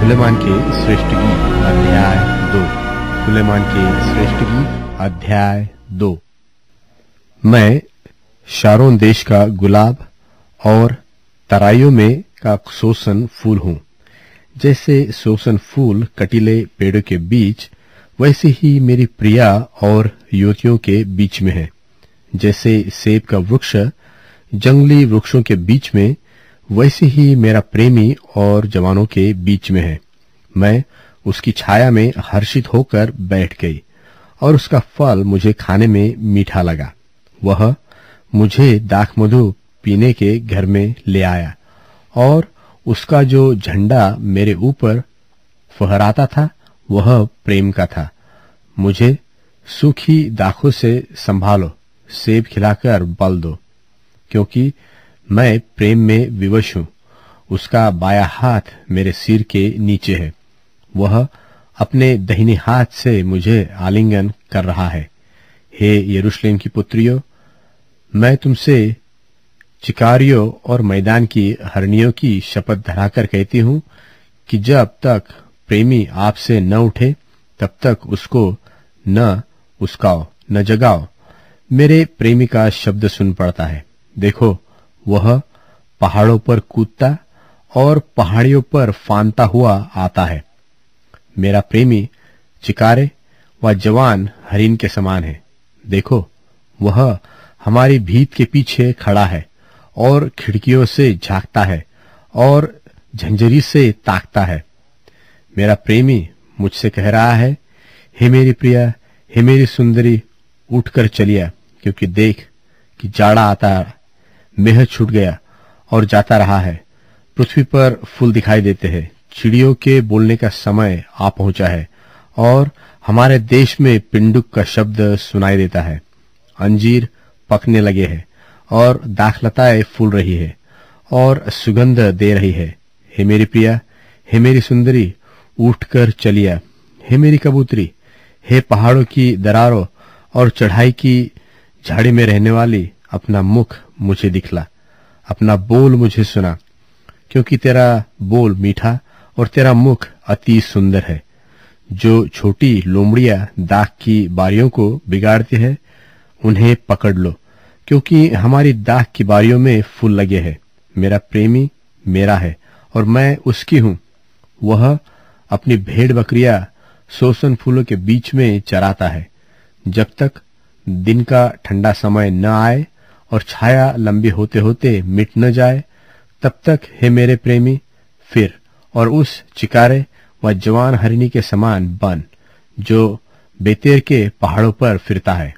सुलेमान के श्रेष्ठ गीत अध्याय 2। सुलेमान के श्रेष्ठ गीत अध्याय 2। मैं शारोन देश का गुलाब और तराइयों में का सोसन फूल हूँ। जैसे सोसन फूल कटीले पेड़ों के बीच, वैसे ही मेरी प्रिया और युवतियों के बीच में है। जैसे सेब का वृक्ष जंगली वृक्षों के बीच में, वैसे ही मेरा प्रेमी और जवानों के बीच में है। मैं उसकी छाया में हर्षित होकर बैठ गई और उसका फल मुझे खाने में मीठा लगा। वह मुझे दाखमधु पीने के घर में ले आया और उसका जो झंडा मेरे ऊपर फहराता था वह प्रेम का था। मुझे सूखी दाखों से संभालो, सेब खिलाकर बल दो, क्योंकि मैं प्रेम में विवश हूं। उसका बाया हाथ मेरे सिर के नीचे है। वह अपने दाहिने हाथ से मुझे आलिंगन कर रहा है। हे यरूशलेम की पुत्रियों, मैं तुमसे चिकारियों और मैदान की हरनियों की शपथ धराकर कहती हूं कि जब तक प्रेमी आपसे न उठे तब तक उसको न उसकाओ, न जगाओ। मेरे प्रेमी का शब्द सुन पड़ता है। देखो, वह पहाड़ों पर कूदता और पहाड़ियों पर फांदता हुआ आता है। मेरा प्रेमी चिकारे व जवान हरिन के समान है। देखो, वह हमारी भीत के पीछे खड़ा है और खिड़कियों से झांकता है और झंझरी से ताकता है। मेरा प्रेमी मुझसे कह रहा है, हे मेरी प्रिया, हे मेरी सुंदरी, उठकर चलिया, क्योंकि देख कि जाड़ा आता, मेह छूट गया और जाता रहा है। पृथ्वी पर फूल दिखाई देते हैं, चिड़ियों के बोलने का समय आ पहुंचा है और हमारे देश में पिंडुक का शब्द सुनाई देता है। अंजीर पकने लगे हैं और दाखलताएं फूल रही है और सुगंध दे रही है। हे मेरी प्रिया, हे मेरी सुंदरी, उठकर चलिया। हे मेरी कबूतरी, हे पहाड़ों की दरारों और चढ़ाई की झाड़ी में रहने वाली, अपना मुख मुझे दिखला, अपना बोल मुझे सुना, क्योंकि तेरा बोल मीठा और तेरा मुख अति सुंदर है। जो छोटी लोमड़ियां दाख की बारियों को बिगाड़ती है, उन्हें पकड़ लो, क्योंकि हमारी दाख की बारियों में फूल लगे हैं। मेरा प्रेमी मेरा है और मैं उसकी हूं। वह अपनी भेड़ बकरियां सोसन फूलों के बीच में चराता है। जब तक दिन का ठंडा समय न आए और छाया लंबी होते होते मिट न जाए, तब तक हे मेरे प्रेमी फिर और उस चिकारे व जवान हरिणी के समान बन, जो बेतेर के पहाड़ों पर फिरता है।